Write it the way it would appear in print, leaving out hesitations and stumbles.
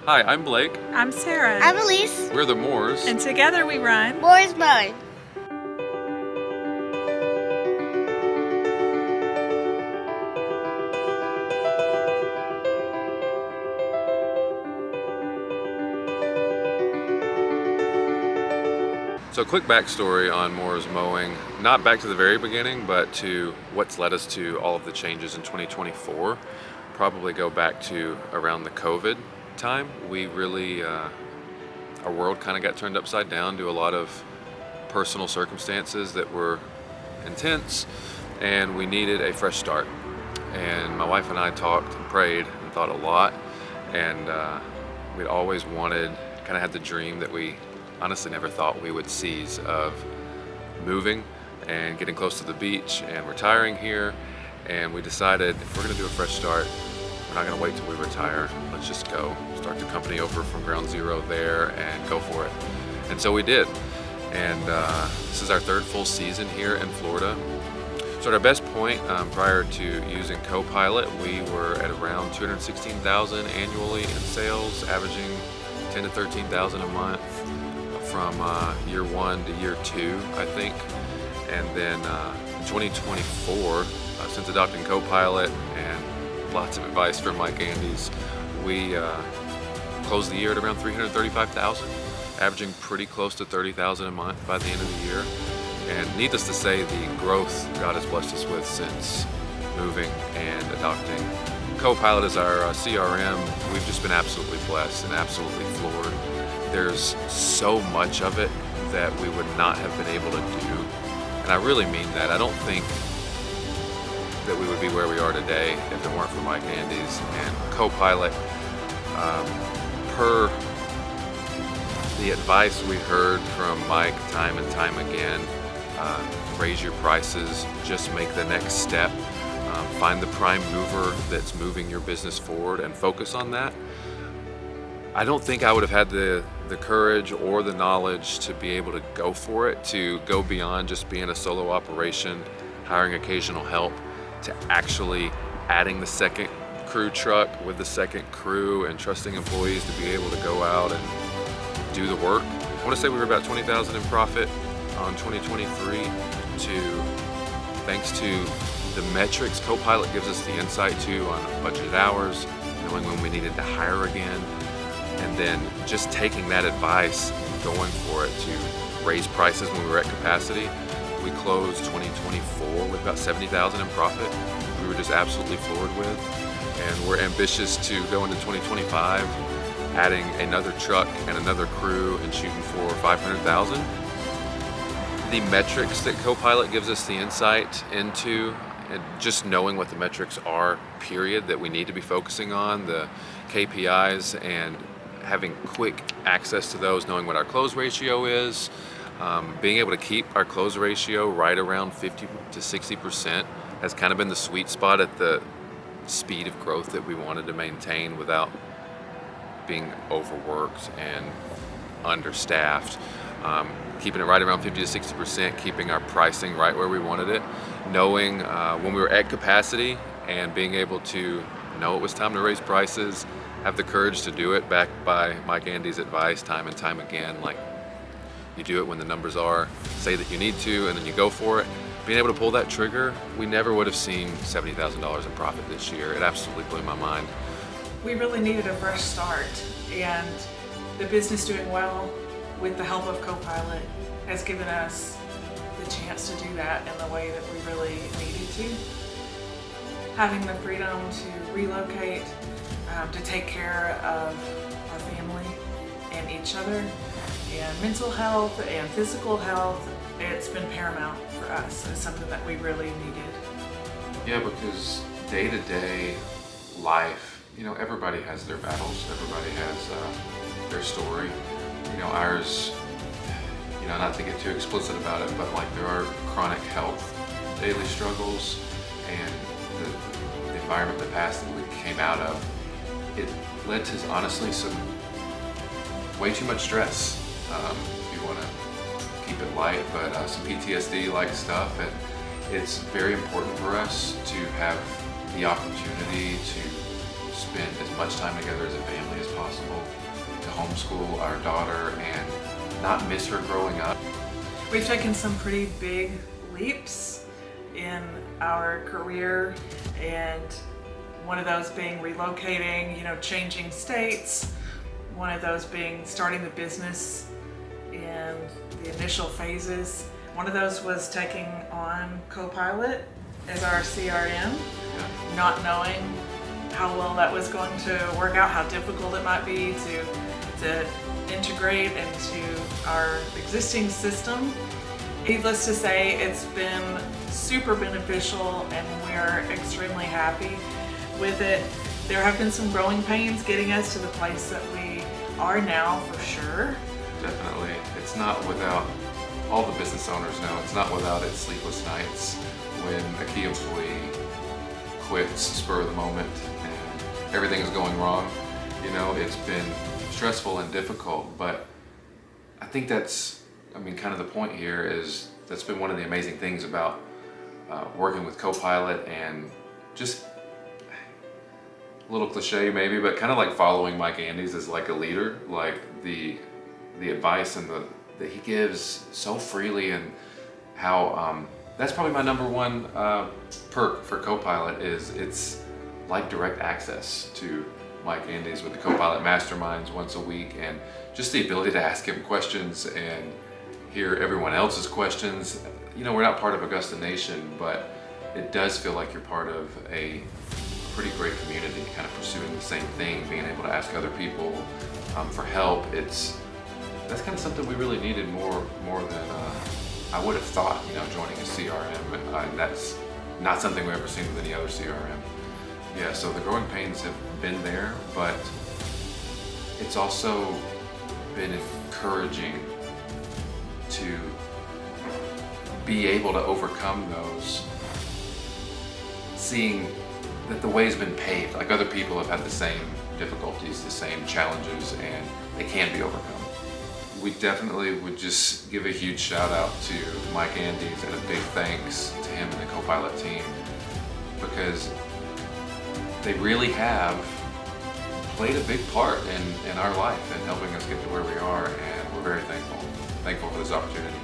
Hi, I'm Blake. I'm Sarah. I'm Elise. We're the Moores. And together we run Moore's Mowing. So quick backstory on Moore's Mowing, not back to the very beginning, but to what's led us to all of the changes in 2024. Probably go back to around the COVID time. We really, our world kind of got turned upside down due to a lot of personal circumstances that were intense, and we needed a fresh start. And my wife and I talked and prayed and thought a lot, and we'd always wanted, kind of had the dream that we honestly never thought we would seize, of moving and getting close to the beach and retiring here. And we decided, if we're gonna do a fresh start, we're not gonna wait till we retire. Let's just go start the company over from ground zero there and go for it. And so we did. And this is our third full season here in Florida. So at our best point, prior to using Copilot, we were at around 216,000 annually in sales, averaging 10 to 13,000 a month from year one to year two, I think. And then in 2024, since adopting Copilot and lots of advice from Mike Andes, we closed the year at around 335,000, averaging pretty close to 30,000 a month by the end of the year. And needless to say, the growth God has blessed us with since moving and adopting Copilot as our CRM, we've just been absolutely blessed and absolutely floored. There's so much of it that we would not have been able to do. And I really mean that. I don't think that we would be where we are today if it weren't for Mike Andes and Copilot. Per the advice we heard from Mike time and time again, raise your prices, just make the next step, find the prime mover that's moving your business forward and focus on that. I don't think I would have had the courage or the knowledge to be able to go for it, to go beyond just being a solo operation, hiring occasional help, to actually adding the second crew truck with the second crew and trusting employees to be able to go out and do the work. I want to say we were about 20,000 in profit on 2023 thanks to the metrics Copilot gives us the insight to on budgeted hours, knowing when we needed to hire again, and then just taking that advice and going for it to raise prices when we were at capacity. We closed 2024 with about 70,000 in profit. We were just absolutely floored with, and we're ambitious to go into 2025, adding another truck and another crew and shooting for 500,000. The metrics that Copilot gives us the insight into, and just knowing what the metrics are, period, that we need to be focusing on, the KPIs, and having quick access to those, knowing what our close ratio is, being able to keep our close ratio right around 50 to 60% has kind of been the sweet spot at the speed of growth that we wanted to maintain without being overworked and understaffed. Keeping it right around 50 to 60%, keeping our pricing right where we wanted it, knowing when we were at capacity and being able to know it was time to raise prices, have the courage to do it, backed by Mike Andes' advice time and time again, like you do it when the numbers are, say that you need to, and then you go for it. Being able to pull that trigger, we never would have seen $70,000 in profit this year. It absolutely blew my mind. We really needed a fresh start, and the business doing well with the help of Copilot has given us the chance to do that in the way that we really needed to. Having the freedom to relocate, to take care of our family and each other, and mental health and physical health, it's been paramount for us. It's something that we really needed. Yeah, because day-to-day life, everybody has their battles, everybody has their story. Ours, not to get too explicit about it, but like there are chronic health daily struggles, and the environment, the past that we came out of, it led to honestly some way too much stress, if you want to keep it light, but some PTSD like stuff. And it's very important for us to have the opportunity to spend as much time together as a family as possible, to homeschool our daughter and not miss her growing up. We've taken some pretty big leaps in our career, and one of those being relocating, changing states. One of those being starting the business in the initial phases. One of those was taking on Copilot as our CRM, not knowing how well that was going to work out, how difficult it might be to integrate into our existing system. Needless to say, it's been super beneficial and we're extremely happy with it. There have been some growing pains getting us to the place that we are now, for sure. Definitely. It's not without, all the business owners know, it's not without its sleepless nights when a key employee quits spur of the moment and everything is going wrong. It's been stressful and difficult, but I think that's, kind of the point here is that's been one of the amazing things about working with Copilot, and just a little cliche maybe, but kind of like following Mike Andes as like a leader, like the advice and that he gives so freely, and how that's probably my number one perk for Copilot is it's like direct access to Mike Andes with the Copilot Masterminds once a week, and just the ability to ask him questions and hear everyone else's questions. We're not part of Augusta Nation, but it does feel like you're part of a pretty great community, kind of pursuing the same thing, being able to ask other people for help. That's kind of something we really needed more than I would have thought, joining a CRM, and that's not something we've ever seen with any other CRM. Yeah, so the growing pains have been there, but it's also been encouraging to be able to overcome those, seeing that the way's been paved. Like, other people have had the same difficulties, the same challenges, and they can be overcome. We definitely would just give a huge shout out to Mike Andes and a big thanks to him and the Copilot team, because they really have played a big part in our life and helping us get to where we are, and we're very thankful for this opportunity.